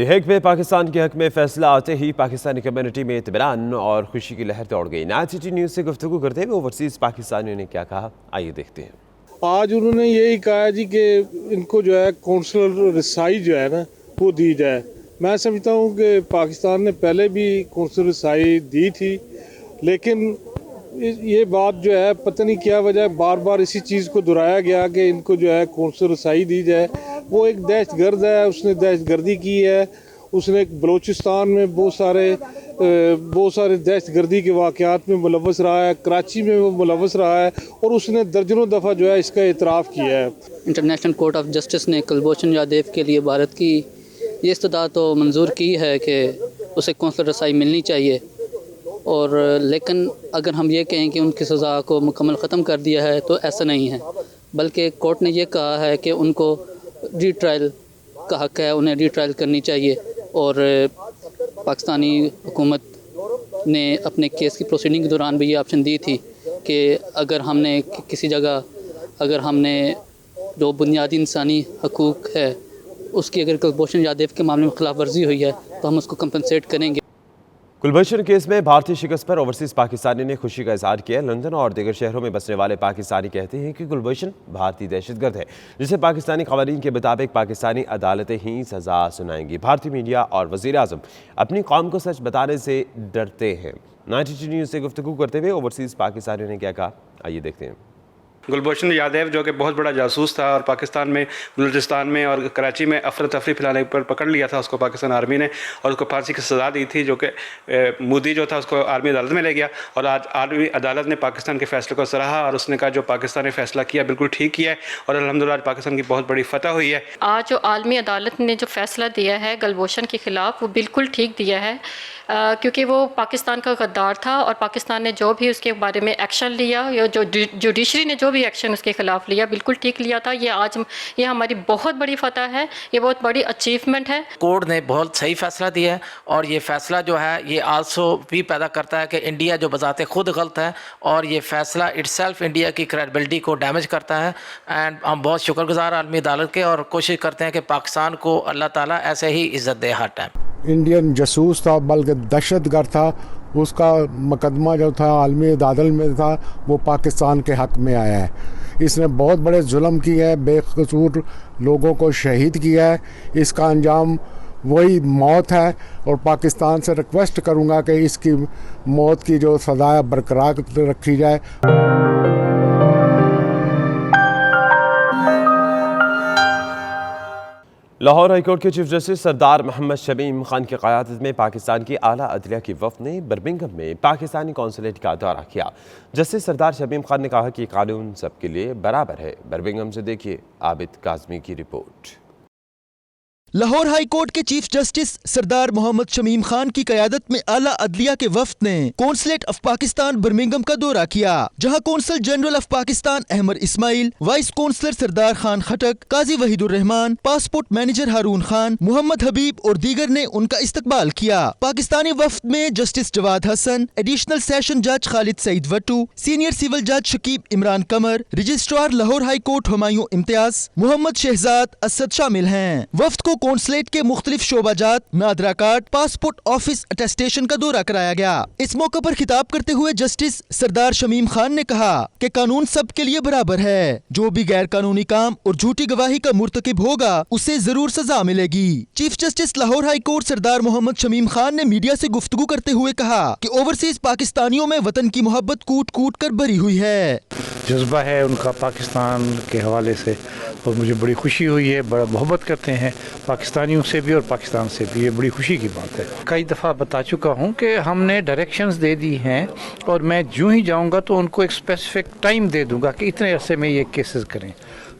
دی Hague میں پاکستان کے حق میں فیصلہ آتے ہی پاکستانی کمیونٹی میں اطمینان اور خوشی کی لہر دوڑ گئی۔ نائٹ سٹی نیوز سے گفتگو کرتے ہوئے اوورسیز پاکستانیوں نے کیا کہا، آئیے دیکھتے ہیں۔ آج انہوں نے یہی کہا جی کہ ان کو جو ہے کونسلر رسائی جو ہے نا وہ دی جائے۔ میں سمجھتا ہوں کہ پاکستان نے پہلے بھی کونسلر رسائی دی تھی، لیکن یہ بات جو ہے پتہ نہیں کیا وجہ بار بار اسی چیز کو دہرایا گیا کہ ان کو جو ہے کونسلر رسائی دی جائے۔ وہ ایک دہشت گرد ہے، اس نے دہشت گردی کی ہے، اس نے بلوچستان میں بہت سارے دہشت گردی کے واقعات میں ملوث رہا ہے، کراچی میں وہ ملوث رہا ہے، اور اس نے درجنوں دفعہ جو ہے اس کا اعتراف کیا ہے۔ انٹرنیشنل کورٹ آف جسٹس نے کلبھوشن یادیو کے لیے بھارت کی یہ استدعا تو منظور کی ہے کہ اسے کونسلر رسائی ملنی چاہیے، اور لیکن اگر ہم یہ کہیں کہ ان کی سزا کو مکمل ختم کر دیا ہے تو ایسا نہیں ہے، بلکہ کورٹ نے یہ کہا ہے کہ ان کو ری ٹرائل کا حق ہے، انہیں ری ٹرائل کرنی چاہیے، اور پاکستانی حکومت نے اپنے کیس کی پروسیڈنگ کے دوران بھی یہ آپشن دی تھی کہ اگر ہم نے کسی جگہ جو بنیادی انسانی حقوق ہے اس کی اگر کلبھوشن یادیو کے معاملے میں خلاف ورزی ہوئی ہے تو ہم اس کو کمپنسیٹ کریں گے۔ کلبھوشن کیس میں بھارتی شکست پر اوورسیز پاکستانی نے خوشی کا اظہار کیا۔ لندن اور دیگر شہروں میں بسنے والے پاکستانی کہتے ہیں کہ کلبھوشن بھارتی دہشت گرد ہے، جسے پاکستانی قوانین کے مطابق پاکستانی عدالتیں ہی سزا سنائیں گی۔ بھارتی میڈیا اور وزیر اعظم اپنی قوم کو سچ بتانے سے ڈرتے ہیں۔ نائٹ سٹی نیوز سے گفتگو کرتے ہوئے اوورسیز پاکستانیوں نے کیا کہا، آئیے دیکھتے ہیں۔ کلبھوشن یادیو جو کہ بہت بڑا جاسوس تھا اور پاکستان میں بلوچستان میں اور کراچی میں افراتفری پھیلانے پر پکڑ لیا تھا اس کو پاکستان آرمی نے، اور اس کو پھانسی کی سزا دی تھی، جو کہ مودی جو تھا اس کو آرمی عدالت میں لے گیا، اور آج آرمی عدالت نے پاکستان کے فیصلے کو سراہا اور اس نے کہا جو پاکستان نے فیصلہ کیا بالکل ٹھیک کیا ہے، اور الحمدللہ آج پاکستان کی بہت بڑی فتح ہوئی ہے۔ آج جو عالمی عدالت نے جو فیصلہ دیا ہے کلبھوشن کے خلاف وہ بالکل ٹھیک دیا ہے، کیونکہ وہ پاکستان کا غدار تھا، اور پاکستان نے جو بھی اس کے بارے میں ایکشن لیا، یا جو جوڈیشری نے جو بھی ایکشن اس کے خلاف لیا بالکل ٹھیک لیا تھا۔ یہ ہماری بہت بڑی فتح ہے، یہ بہت بڑی اچیومنٹ ہے۔ کورٹ نے بہت صحیح فیصلہ دیا ہے، اور یہ فیصلہ جو ہے یہ آلسو بھی پیدا کرتا ہے کہ انڈیا جو بذات خود غلط ہے، اور یہ فیصلہ اٹ سیلف انڈیا کی کریڈبلٹی کو ڈیمیج کرتا ہے، اینڈ ہم بہت شکر گزار عالمی عدالت کے، اور کوشش کرتے ہیں کہ پاکستان کو اللہ تعالیٰ ایسے ہی عزت دے ہر ٹائم۔ انڈین جاسوس تھا بلکہ دہشت گرد تھا، اس کا مقدمہ جو تھا عالمی عدالت میں تھا وہ پاکستان کے حق میں آیا ہے۔ اس نے بہت بڑے ظلم کیے ہیں، بے قصور لوگوں کو شہید کیا ہے، اس کا انجام وہی موت ہے، اور پاکستان سے ریکویسٹ کروں گا کہ اس کی موت کی جو سزا ہے برقرار رکھی جائے۔ لاہور ہائی کورٹ کے چیف جسٹس سردار محمد شمیم خان کی قیادت میں پاکستان کی اعلیٰ عدلیہ کی وفد نے برمنگھم میں پاکستانی قونصلیٹ کا دورہ کیا۔ جسٹس سردار شمیم خان نے کہا کہ قانون سب کے لیے برابر ہے۔ برمنگھم سے دیکھیے عابد کاظمی کی رپورٹ۔ لاہور ہائی کورٹ کے چیف جسٹس سردار محمد شمیم خان کی قیادت میں اعلیٰ عدلیہ کے وفد نے کونسلیٹ آف پاکستان برمنگھم کا دورہ کیا، جہاں consul general of Pakistan Ahmed Ismail, vice consular Sardar Khan Khattak, Qazi Wahid ur Rehman, passport manager Haroon Khan, Muhammad Habib اور دیگر نے ان کا استقبال کیا۔ پاکستانی وفد میں جسٹس جواد حسن، ایڈیشنل سیشن جج خالد سعید وٹو، سینئر سول جج شکیب Imran Qamar, registrar Lahore high court Humayun امتیاز، محمد شہزاد اسد شامل ہیں۔ وفد کو کونسلیٹ کے مختلف شعبہ جات، Nadira card, passport office attestation کا دورہ کرایا گیا۔ اس موقع پر خطاب کرتے ہوئے جسٹس سردار شمیم خان نے کہا کہ قانون سب کے لیے برابر ہے، جو بھی غیر قانونی کام اور جھوٹی گواہی کا مرتکب ہوگا اسے ضرور سزا ملے گی۔ Chief justice Lahore high court سردار محمد شمیم خان نے میڈیا سے گفتگو کرتے ہوئے کہا کہ اوورسیز پاکستانیوں میں وطن کی محبت کوٹ کوٹ کر بھری ہوئی ہے۔ جذبہ ہے ان کا پاکستان کے حوالے سے، اور مجھے بڑی خوشی ہوئی ہے، بڑا محبت کرتے ہیں پاکستانیوں سے بھی اور پاکستان سے بھی، یہ بڑی خوشی کی بات ہے۔ کئی دفعہ بتا چکا ہوں کہ ہم نے ڈائریکشنز دے دی ہیں، اور میں جو ہی جاؤں گا تو ان کو ایک اسپیسیفک ٹائم دے دوں گا کہ اتنے عرصے میں یہ کیسز کریں۔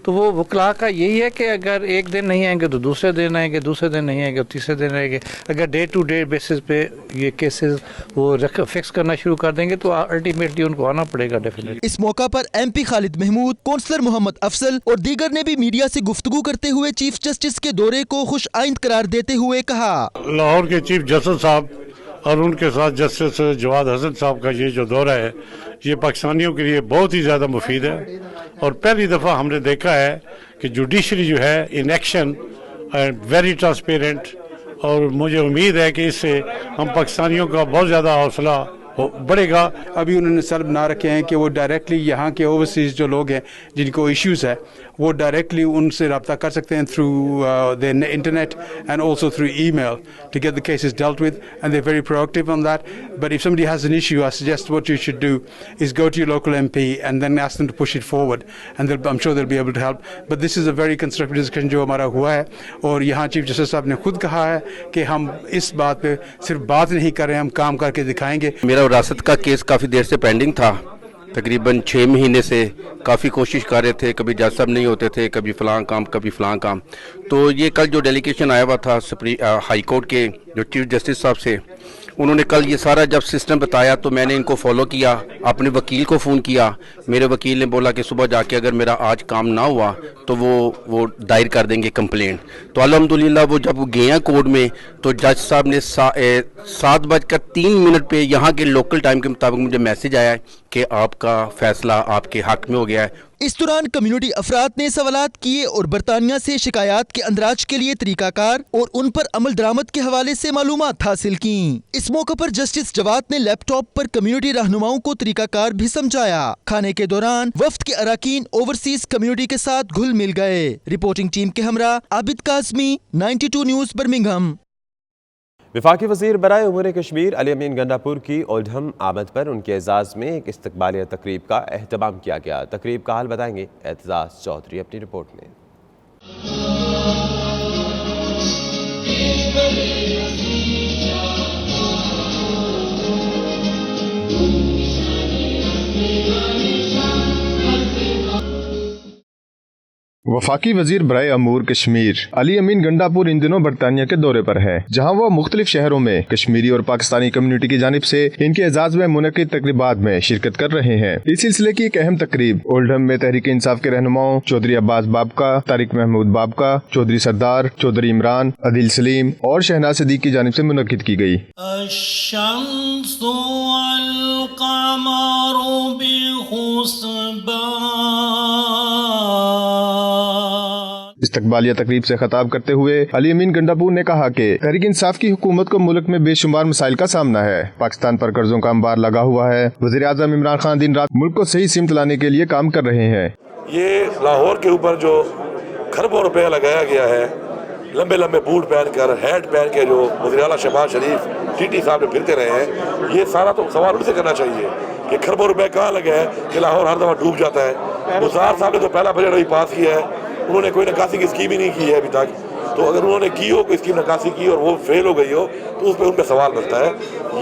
تو وہ وکلاء کا یہی ہے کہ اگر ایک دن نہیں آئیں گے تو دوسرے دن آئیں گے، دوسرے دن نہیں آئیں گے تو تیسرے دن آئیں گے۔ اگر ڈے ٹو ڈے بیسس پہ یہ کیسز وہ فکس کرنا شروع کر دیں گے تو الٹیمیٹلی ان کو آنا پڑے گا ڈیفینیٹلی۔ اس موقع پر ایم پی خالد محمود، کونسلر محمد افضل اور دیگر نے بھی میڈیا سے گفتگو کرتے ہوئے چیف جسٹس کے دورے کو خوش آئند قرار دیتے ہوئے کہا، لاہور کے چیف جسٹس صاحب اور ان کے ساتھ جسٹس جواد حسن صاحب کا یہ جو دورہ ہے یہ پاکستانیوں کے لیے بہت ہی زیادہ مفید ہے، اور پہلی دفعہ ہم نے دیکھا ہے کہ جوڈیشری جو ہے ان ایکشن ویری ٹرانسپیرنٹ और मुझे उम्मीद है कि इससे हम पाकिस्तानियों का बहुत ज़्यादा हौसला बढ़ेगा। अभी उन्होंने सर बना रखे हैं कि वो डायरेक्टली यहाँ के ओवरसीज़ जो लोग हैं जिनको इश्यूज़ है वो डायरेक्टली उनसे रब्ता कर सकते हैं through the internet and also through email to get the cases dealt with and they are very proactive on that. But if somebody has an issue I suggest what you should do is go to your local MP and then ask them to push it forward and I am sure they will be able to help. But this is a very constructive discussion जो हमारा हुआ है और यहाँ chief justice साहब ने खुद कहा है कि हम इस बात पे सिर्फ बात नहीं कर रहे हैं, हम काम करके दिखाएंगे। मेरा विरासत का केस काफ़ी देर से पेंडिंग था, तकरीबन 6 महीने से काफ़ी कोशिश कर रहे थे, कभी जज साहब नहीं होते थे, कभी फ़लाँ काम कभी फ़लाँ काम। तो ये कल जो डेलीगेशन आया हुआ था हाई कोर्ट के जो चीफ जस्टिस साहब से, उन्होंने कल ये सारा जब सिस्टम बताया तो मैंने इनको फॉलो किया, अपने वकील को फ़ोन किया। मेरे वकील ने बोला कि सुबह जाके अगर मेरा आज काम ना हुआ तो वो दायर कर देंगे कंप्लेंट। तो अल्हम्दुलिल्लाह वो जब वो गए कोर्ट में तो जज साहब ने 7:03 पे यहाँ के लोकल टाइम के मुताबिक मुझे मैसेज आया कि आपका फैसला आपके हक में हो गया है। इस दौरान कम्युनिटी अफराद ने सवालात किए और बरतानिया से शिकायत के अंदराज के लिए तरीकाकार और उन पर अमल दरामद के हवाले से मालूमात हासिल की। इस मौके पर जस्टिस जवाद ने लैपटॉप पर कम्युनिटी रहनुमाओं को तरीकाकार भी समझाया। खाने के दौरान वफ्द के अराकीन ओवरसीज कम्युनिटी के साथ घुल मिल गए। रिपोर्टिंग टीम के हमरा आबिद काज़मी, 92 न्यूज़ बर्मिंघम। वफाकी वज़ीर बराए उमूर कश्मीर अली अमीन गंडापुर की ओल्डहम आमद पर उनके एजाज़ में एक इस्तकबालिया तकरीब का एहतमाम किया गया। तकरीब का हाल बताएंगे एतजाज़ चौधरी अपनी रिपोर्ट में। वफाकी वजीर बराए अमूर कश्मीर अली अमीन गंडापुर इन दिनों बरतानिया के दौरे पर है, जहां वो मुख्तलिफ शहरों में कश्मीरी और पाकिस्तानी कम्युनिटी की जानिब से इनके एजाज में मुनक़िद तकरीबात में शिरकत कर रहे हैं। इस सिलसिले की एक अहम तकरीब ओल्डहम में तहरीक इंसाफ के रहनुमाओं चौधरी अब्बास बाबका, तारिक महमूद बाबका, चौधरी सरदार, चौधरी इमरान, अदिल सलीम और शहनाज सदीक की जानिब से मुनक़िद की गई। इस्तकबालिया तकरीब से खिताब करते हुए अली अमीन गंडापुर ने कहा कि तहरीक इंसाफ की हुकूमत को मुल्क में बेशुमार मसाइल का सामना है। पाकिस्तान पर कर्जों का अंबार लगा हुआ है। वज़ीर आज़म इमरान खान दिन रात मुल्क को सही सिमत लाने के लिए काम कर रहे हैं। ये लाहौर के ऊपर जो खरबों रुपया लगाया गया है, लंबे लंबे बूट पहनकर, हैट पहन के जो वज़ीर आला शहबाज शरीफ टीटी साहब ने फिरते रहे हैं, ये सारा तो सवाल उनसे करना चाहिए कि खरबों रुपये कहाँ लगे हैं कि लाहौर हर दफ़ा डूब जाता है। मुज़ार साहब ने तो पहला बजट अभी पास किया है, उन्होंने कोई निकासी की स्कीम ही नहीं की है अभी तक। तो अगर उन्होंने की हो कोई स्कीम निकासी की और वो फेल हो गई हो तो उस पर उन पर सवाल बनता है।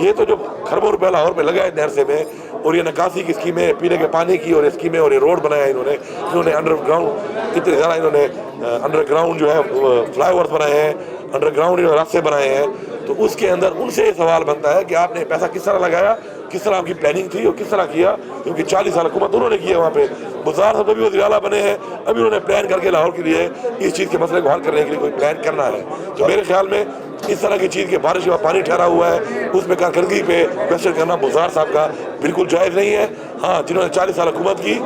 ये तो जो खरबों रुपये लाहौर में लगा है नहर से में, और ये निकासी की स्कीमें, पीने के पानी की और स्कीमें, और ये रोड बनाया इन्होंने अंडरग्राउंड कितने ज़्यादा इन्होंने अंडरग्राउंड जो है फ्लाईओवर्स बनाए हैं, अंडरग्राउंड रास्ते बनाए हैं। तो उसके अंदर उनसे ये सवाल बनता है कि आपने पैसा किस तरह लगाया, किस तरह आपकी प्लानिंग थी और किस तरह किया, क्योंकि 40 साल हुकूमत उन्होंने की है वहाँ पे। मुज़ार साहब अभी वज़ीर आला बने हैं, अभी उन्होंने प्लान करके लाहौर के लिए इस चीज़ के मसले को हल करने के लिए कोई प्लान करना है। तो मेरे ख्याल में इस तरह की चीज़ के बारिश का पानी ठहरा हुआ है, उसमें कारकर्दगी पे क्वेश्चन करना मुज़ार साहब का बिल्कुल जायज़ नहीं है। हाँ, जिन्होंने 40 साल हुकूमत की,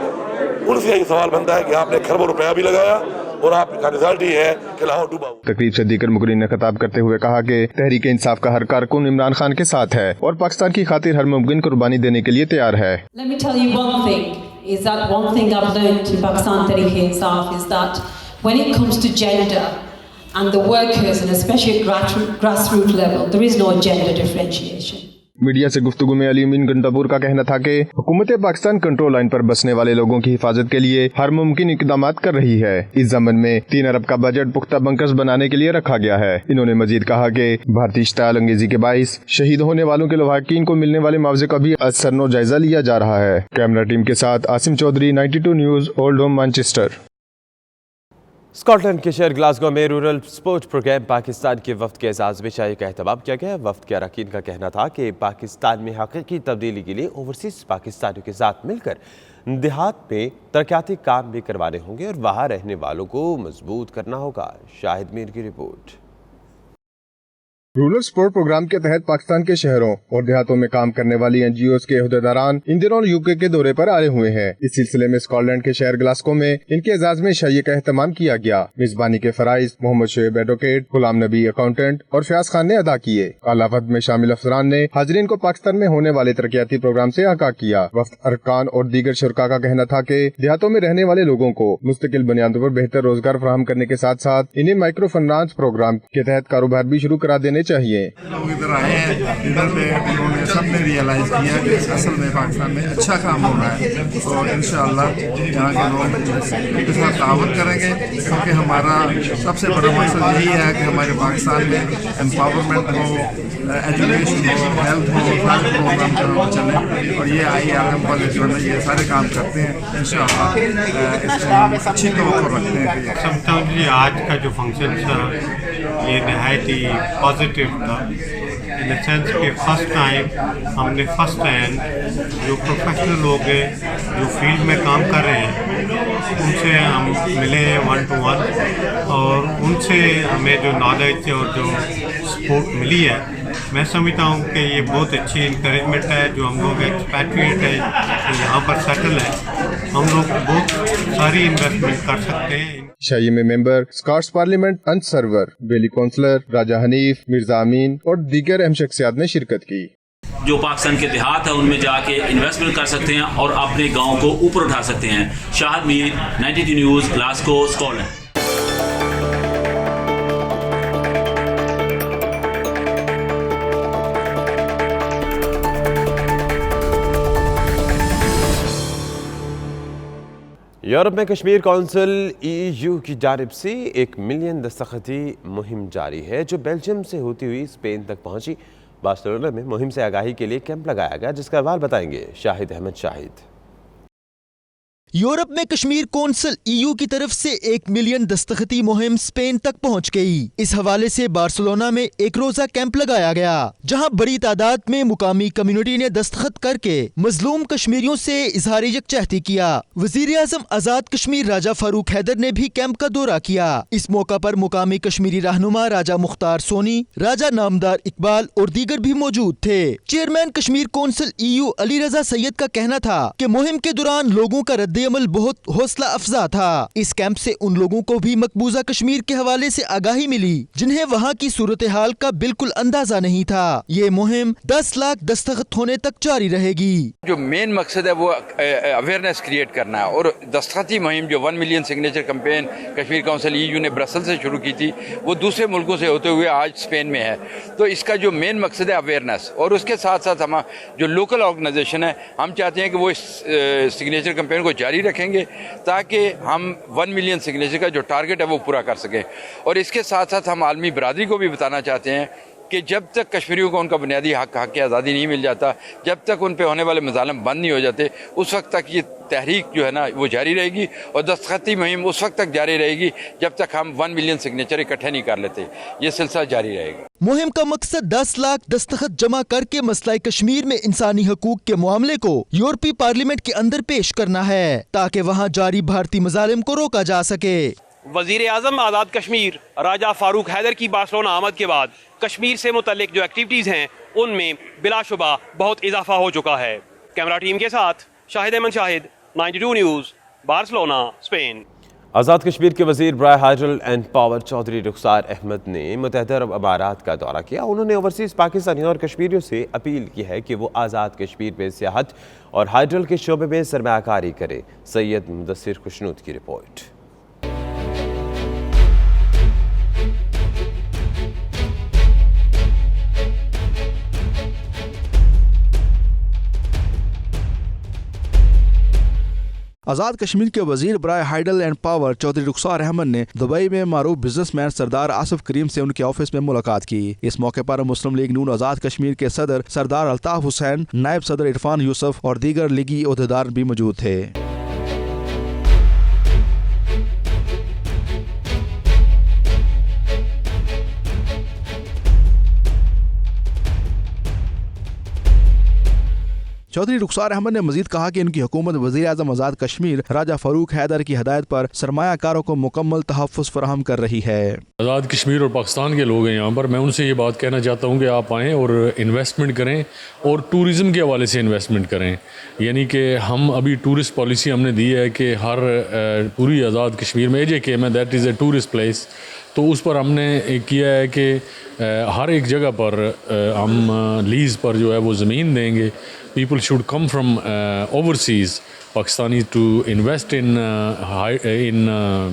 उनसे यही सवाल बनता है कि आपने खरबों रुपया भी लगाया और आपका रिजल्ट ही है कि लाहौर डूबा। तकरीब से दीगर मुकर्रीन ने खिताब करते हुए कहा कि तहरीक इंसाफ का हर कारकुन इमरान खान के साथ है और पाकिस्तान की खातिर हर मुमकिन कुर्बानी देने के लिए तैयार है। Let me tell you one thing, is that one thing I've learned in Pakistan Tehreek Insaf is that when it comes to gender and the workers, and especially at grassroots level, there is no gender differentiation. Media से गुफ्तगू में अली अमीन गंडापुर का कहना था कि हुकूमत Pakistan control line पर बसने वाले लोगों की हिफाजत के लिए हर मुमकिन इकदाम कर रही है। इस ज़मन में 3 अरब का बजट पुख्ता बंकर्स बनाने के लिए रखा गया है। इन्होंने मजीद कहा कि भारतीय इश्ताल अंगेजी के बाइस शहीद होने वालों के लवाहकीन को मिलने वाले मुआवजे का भी असरनो जायजा लिया जा रहा है। कैमरा टीम के साथ Asim Chaudhry, 92 News, Oldham, Manchester. Scotland के शहर ग्लासगो में रूरल स्पोर्ट प्रोग्राम पाकिस्तान के वफ्द के एजाज़ में शाही का एहतमाम किया गया। वफ्द के अरकान का कहना था कि पाकिस्तान में हकीकी तब्दीली के लिए ओवरसीज़ पाकिस्तानियों के साथ मिलकर देहात में तरक्याती काम भी करवाने होंगे और वहाँ रहने वालों को मजबूत करना होगा। शाहिद मीर की रिपोर्ट। रूरल स्पोर्ट प्रोग्राम के तहत पाकिस्तान के शहरों और देहातों में काम करने वाली NGOs के अहदेदारान इन दिनों UK के दौरे पर आए हुए हैं। इस सिलसिले में स्कॉटलैंड के शहर ग्लासगो में इनके एजाज में शाही का एहतमाम किया गया। मेजबानी के फराइज मोहम्मद शोएब एडवोकेट, गुलाम नबी अकाउंटेंट और फयाज खान ने अदा किए। आला वफ्द में शामिल अफसरान ने हाजरीन को पाकिस्तान में होने वाले तरक्याती प्रोग्राम से आगाह किया। वफ्द अरकान और दीगर शुरका का कहना था कि देहातों में रहने वाले लोगों को मुस्तकिल बुनियादों पर बेहतर रोजगार फराहम करने के साथ साथ इन्हें माइक्रो फाइनेंस प्रोग्राम के तहत कारोबार भी शुरू करा देने चाहिए। इधर आए हैं, इधर पे उन्होंने सबने रियलाइज़ किया कि असल में पाकिस्तान में अच्छा काम हो रहा है और इंशाअल्लाह यहाँ के लोग इसके साथ तावत करेंगे, क्योंकि हमारा सबसे बड़ा मकसद यही है कि हमारे पाकिस्तान में एम्पावरमेंट हो, एजुकेशन हो, हेल्थ हो, सारे प्रोग्राम जो चले और ये IRM वाले जो है ये सारे काम करते हैं। इंशाअल्लाह इसमें अच्छी तवक्को रखते हैं। समझता हूँ जी आज का जो फंक्शन था ये नहायत ही पॉजिटिव था, इन द सेंस कि फर्स्ट टाइम हमने फर्स्ट हैंड जो प्रोफेशनल लोग हैं जो फील्ड में काम कर रहे हैं उनसे हम मिले हैं 1-to-1 और उनसे हमें जो नॉलेज और जो सपोर्ट मिली है, मैं समझता हूँ कि ये बहुत अच्छी इंकरेजमेंट है। जो हम लोग एक्सपैट्रिएट है तो यहाँ पर सेटल है, हम लोग बहुत सारी इन्वेस्टमेंट कर सकते हैं। शाही में मेंबर स्कॉट्स पार्लियामेंट अंत सरवर, बेली काउंसलर राजा हनीफ, मिर्जा अमीन और दीगर अहम शख्सियात ने शिरकत की। जो पाकिस्तान के देहात है उनमें जाके इन्वेस्टमेंट कर सकते हैं और अपने गाँव को ऊपर उठा सकते हैं। Shahid Mir, 92 news, Glasgow, Scotland. Europe में कश्मीर कौंसिल EU की जानिब से 1 मिलियन दस्तखती मुहिम जारी है, जो बेल्जियम से होती हुई स्पेन तक पहुंची। बार्सिलोना में मुहिम से आगाही के लिए कैंप लगाया गया, जिसका अहवाल बताएंगे शाहिद अहमद शाहिद। यूरोप में कश्मीर कौंसिल EU की तरफ से 1 मिलियन दस्तखती मुहिम स्पेन तक पहुंच गई। इस हवाले से बार्सिलोना में एक रोजा कैंप लगाया गया, जहां बड़ी तादाद में मुकामी कम्युनिटी ने दस्तखत करके मजलूम कश्मीरियों से इजहार यकजहती किया। वजीर आजम आजाद कश्मीर राजा फारूक हैदर ने भी कैंप का दौरा किया। इस मौका पर मुकामी कश्मीरी रहनुमा राजा मुख्तार सोनी, राजा नामदार इकबाल और दीगर भी मौजूद थे। Chairman Kashmir council EU Ali Raza Syed का कहना था कि मुहिम के दौरान लोगों का रद्द अमल बहुत हौसला अफजा था। इस कैंप से उन लोगों को भी मकबूजा कश्मीर के हवाले से आगाही मिली जिन्हें वहाँ की सूरत हाल का बिल्कुल अंदाजा नहीं था। ये मुहिम 10 लाख दस्तखत होने तक जारी रहेगी। जो मेन मकसद है वो अवेयरनेस क्रिएट करना है और दस्तखती मुहिम जो 1 million signature campaign Kashmir council EU ने ब्रसल से शुरू की थी, वो दूसरे मुल्कों से होते हुए आज स्पेन में है। तो इसका जो मेन मकसद है अवेयरनेस, और उसके साथ साथ हम जो लोकल ऑर्गेनाइजेशन है हम चाहते हैं कि वो इस सिग्नेचर कैंपेन को जारी रखेंगे ताकि हम 1 मिलियन सिग्नेचर का जो टारगेट है वो पूरा कर सकें। और इसके साथ साथ हम आलमी बरादरी को भी बताना चाहते हैं कि जब तक कश्मीरियों को उनका बुनियादी हक की आज़ादी नहीं मिल जाता, जब तक उन पे होने वाले मज़ालिम बंद नहीं हो जाते, उस वक्त तक ये तहरीक जो है ना वो जारी रहेगी और दस्तखती मुहिम उस वक्त तक जारी रहेगी जब तक हम 1 मिलियन सिग्नेचर इकट्ठे नहीं कर लेते। ये सिलसिला जारी रहेगा। मुहिम का मकसद 10 लाख दस्तखत जमा करके मसला कश्मीर में इंसानी हकूक के मामले को यूरोपीय पार्लियामेंट के अंदर पेश करना है, ताकि वहाँ जारी भारतीय मजालिम को रोका जा सके। वजीर आजम आज़ाद कश्मीर राजा फारूक हैदर की बार्सिलोना आमद के बाद कश्मीर से मुतल्लिक जो एक्टिविटीज़ हैं उनमें बिलाशुबा बहुत इजाफा हो चुका है। कैमरा टीम के साथ Shahid Ahmed Shahid, 92 news, Barcelona, Spain. Azad Kashmir के वज़ीर बराए hydel and power Chaudhry Rukhsar Ahmed ने मुत्तहिदा अरब अमारात का दौरा किया। उन्होंने ओवरसीज़ पाकिस्तानियों और कश्मीरियों से अपील की है कि वो आज़ाद कश्मीर में सियाहत और हाइड्रोल के शोबे में सरमायाकारी करें। सैयद मुदस्सिर खुशनूद की रिपोर्ट। आज़ाद कश्मीर के वजीर बराए hydel and power Chaudhry Rukhsar Ahmed ने दुबई में मारूफ बिजनेसमैन सरदार आसिफ करीम से उनके ऑफिस में मुलाकात की। इस मौके पर मुस्लिम लीग नून आज़ाद कश्मीर के सदर सरदार अल्ताफ हुसैन, नायब सदर इरफान यूसुफ और दीगर लीगी ओहदेदार भी मौजूद थे। चौधरी रुखसार अहमद ने मजीद कहा कि उनकी हुकूमत वज़ीर आज़म आज़ाद कश्मीर राजा फारूक हैदर की हदायत पर सरमायाकारों को मुकम्मल तहफ़्फ़ुज़ फराहम कर रही है। आज़ाद कश्मीर और पाकिस्तान के लोग हैं यहाँ पर, मैं उनसे ये बात कहना चाहता हूँ कि आप आएँ और इन्वेस्टमेंट करें और टूरिज़म के हवाले से इन्वेस्टमेंट करें। यानी कि हम अभी टूरिस्ट पॉलिसी हमने दी है कि हर पूरी आज़ाद कश्मीर में AJK में that is a tourist place, तो उस पर हमने किया है कि हर एक जगह पर हम लीज़ पर जो है वो ज़मीन देंगे। People should come from overseas Pakistani to invest in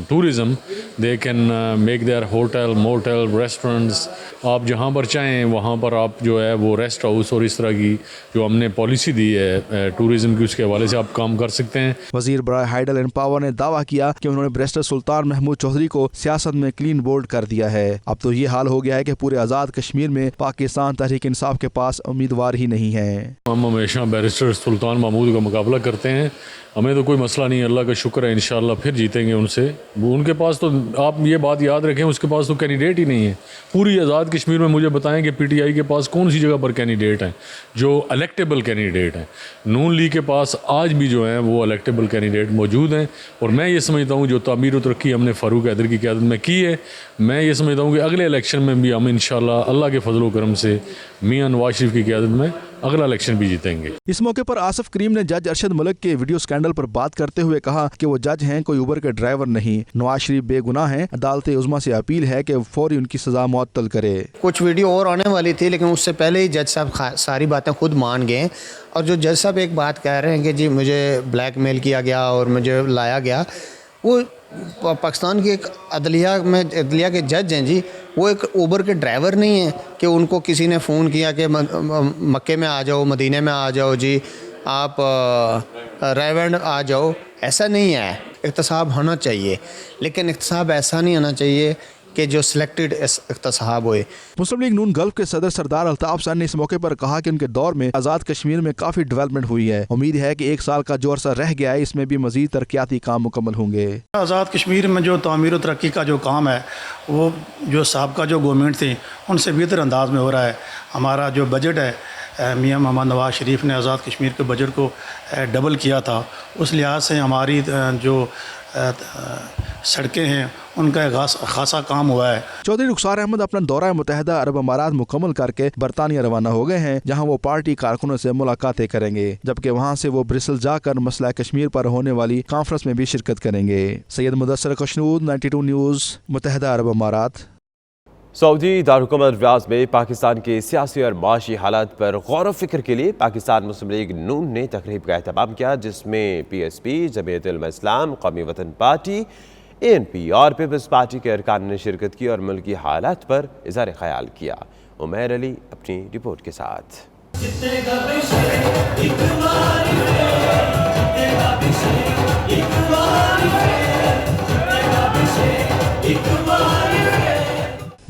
tourism. They can make their hotel, motel, restaurants. आप जहाँ पर चाहें वहाँ पर आप जो है वो रेस्ट हाउस और इस तरह की जो हमने पॉलिसी दी है टूरिज़म की, उसके हवाले से आप काम कर सकते हैं। वज़ीर बराए हाइडल एंड पावर ने दावा किया कि उन्होंने बैरिस्टर सुल्तान महमूद चौधरी को सियासत में क्लीन बोल्ड कर दिया है। अब तो ये हाल हो गया है कि पूरे आज़ाद कश्मीर में पाकिस्तान तहरीक इंसाफ के पास उम्मीदवार ही नहीं है। हम हमेशा बैरिस्टर सुल्तान महमूद का मुकाबला करते हैं, हमें तो कोई मसला नहीं, अल्लाह का शुक्र है, इंशाल्लाह फिर जीतेंगे उनसे। वो उनके पास तो आप ये बात याद रखें, उसके पास तो कैंडिडेट ही नहीं है। पूरी आज़ाद कश्मीर में मुझे बताएं कि PTI के पास कौन सी जगह पर कैंडिडेट हैं जो इलेक्टेबल कैंडिडेट हैं। नून लीग के पास आज भी जो हैं वो इलेक्टेबल कैंडिडेट मौजूद हैं, और मैं ये समझता हूँ जो तामीर व तरक्की हमने फ़ारूक हैदर की क़यादत में की है, मैं ये समझता हूँ कि अगले इलेक्शन में भी हम इंशाल्लाह अल्लाह के फजल व करम से मियाँ नवाज शरीफ की क़यादत में अगला इलेक्शन भी जीतेंगे। इस मौके पर आसिफ करीम ने जज अरशद मलिक के वीडियो स्कैंडल पर बात करते हुए कहा कि वो जज हैं, कोई उबर के ड्राइवर नहीं। नवाज शरीफ बेगुनाह हैं, अदालत उज़्मा से अपील है कि फौरी उनकी सजा मुअत्तल करे। कुछ वीडियो और आने वाली थी, लेकिन उससे पहले ही जज साहब सारी बातें खुद मान गए। और जो जज साहब एक बात कह रहे हैं कि जी मुझे ब्लैकमेल किया गया और मुझे लाया गया, वो पाकिस्तान की एक अदलिया के जज हैं जी, वो एक उबर के ड्राइवर नहीं है कि उनको किसी ने फ़ोन किया कि मक्के में आ जाओ, मदीने में आ जाओ जी, आप रेवेंड आ जाओ। ऐसा नहीं है, इख्तिसाब होना चाहिए, लेकिन इख्तिसाब ऐसा नहीं होना चाहिए कि जो सिलेक्टेड इख्तिसाब होए। मुस्लिम लीग नून गल्फ के सदर सरदार अल्ताफ सानी ने इस मौके पर कहा कि उनके दौर में आज़ाद कश्मीर में काफ़ी डेवलपमेंट हुई है। उम्मीद है कि 1 साल का जो अरसा रह गया है इसमें भी मज़ीद तरक्याती काम मुकम्मल होंगे। आज़ाद कश्मीर में जो तामीर और तरक्की का जो काम है वो जो साहबका जो गवर्नमेंट थी उनसे बेहतर अंदाज में हो रहा है। हमारा जो बजट है, मियाँ मोहम्मद नवाज शरीफ ने आज़ाद कश्मीर के बजट को डबल किया था। उस लिहाज से हमारी जो सड़कें हैं उनका खासा काम हुआ है। चौधरी रुखसार अहमद अपना दौरा मुत्तहिदा अरब अमारात मुकम्मल करके बरतानिया रवाना हो गए हैं, जहां वो पार्टी कारकुनों से मुलाकातें करेंगे, जबकि वहां से वो ब्रिसल जाकर मसला कश्मीर पर होने वाली कॉन्फ्रेंस में भी शिरकत करेंगे। सैयद मुदस्सर कशनूद, 92 न्यूज़, मुत्तहिदा अरब अमारात। सऊदी दारहुकूमत रियाद में पाकिस्तान के सियासी और माशी हालात पर गौर व फिक्र के लिए पाकिस्तान मुस्लिम लीग नून ने तकरीब का एहतमाम किया, जिसमें PSP, जमीयत उलमा इस्लाम, कौमी वतन पार्टी, ANP और पीपल्स पार्टी के अरकान ने शिरकत की और मुल्क की हालात पर इज़हार ख्याल किया। उमैर अली अपनी रिपोर्ट के साथ।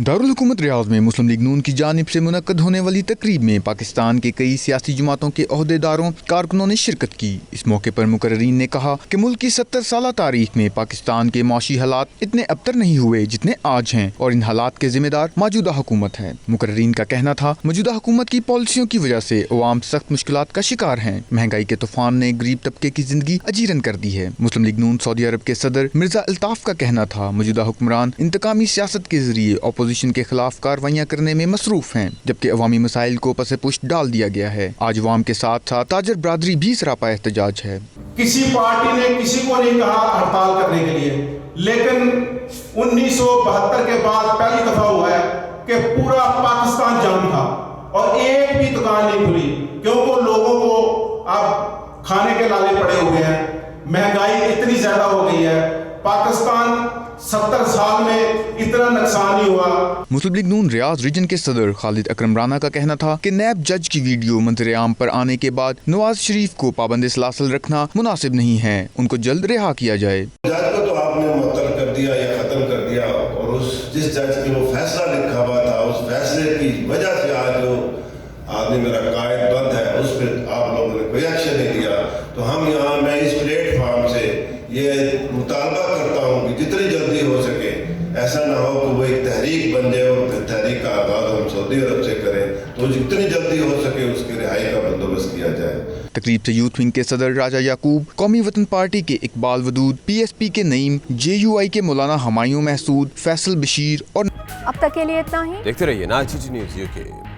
दारुल हुकूमत रियाद में मुस्लिम लीग नून की जानिब से मुनक्कद होने वाली तकरीब में पाकिस्तान के कई सियासी जमातों के ओहदेदारों कारकुनों ने शिरकत की। इस मौके पर मुकर्रीन ने कहा कि मुल्क की 70 साल तारीख में पाकिस्तान के माशी हालात इतने अबतर नहीं हुए जितने आज हैं, और इन हालात के जिम्मेदार मौजूदा हुकूमत है। मुकर्रीन का कहना था मौजूदा हुकूमत की पॉलिसियों की वजह से अवाम सख्त मुश्किलात का शिकार हैं। महंगाई के तूफान ने गरीब तबके की जिंदगी अजीरन कर दी है। मुस्लिम लीग नून सऊदी अरब के सदर मिर्जा अल्ताफ का कहना था मौजूदा हुक्मरान इंतकामी सियासत के जरिए अपोजिशन के खिलाफ कार्रवाइयाँ करने में मसरूफ हैं, जबकि अवामी मसाइल को पसे पुष्ट डाल दिया गया है। आज अवाम के साथ साथ ताजर बरादरी भी सरापा एहतजाज है। किसी पार्टी ने किसी को नहीं कहा हड़ताल करने के लिए, लेकिन 1972 के बाद पहली दफा हुआ है कि पूरा पाकिस्तान जाम था और एक भी दुकान नहीं खुली, क्योंकि लोगों को अब खाने के लाले पड़े हुए हैं। महंगाई इतनी ज्यादा हो गई है, पाकिस्तान 70 साल में इतना नुकसान नहीं हुआ। मुस्लिम लीग नून रियाज रीजन के सदर खालिद अकरम राना का कहना था कि नैब जज की वीडियो मंजर आम पर आने के बाद नवाज शरीफ को पाबंद सलासल रखना मुनासिब नहीं है, उनको जल्द रिहा किया जाए। जज को तो आपने मुअत्तल कर दिया या खत्म कर दिया, और उस जिस जज के वो फैसला लिखा हुआ था उस फैसले की वजह से आज जो आदमी मेरा कायद बंद है उस पर आप लोगों ने कोई एक्शन नहीं लिया। तो हम यहाँ मैं इस प्लेटफॉर्म से ये मुतालबा करता हूँ कि जितनी जल्दी हो सके ऐसा ना हो कि वो एक तहरीक बन जाए और तहरीक का आगाज हम सऊदी अरब से करें, तो जितनी जल्दी हो सके उसकी रिहाई का बंदोबस्त किया जाए। तकरीब से यूथ विंग के सदर राजा याकूब, कौमी वतन पार्टी के इकबाल वदूद, PSP के नईम, JUI के मौलाना हमायूं महसूद, फैसल बशीर और अब तक के लिए इतना ही। देखते रहिए 9 न्यूज़ UK।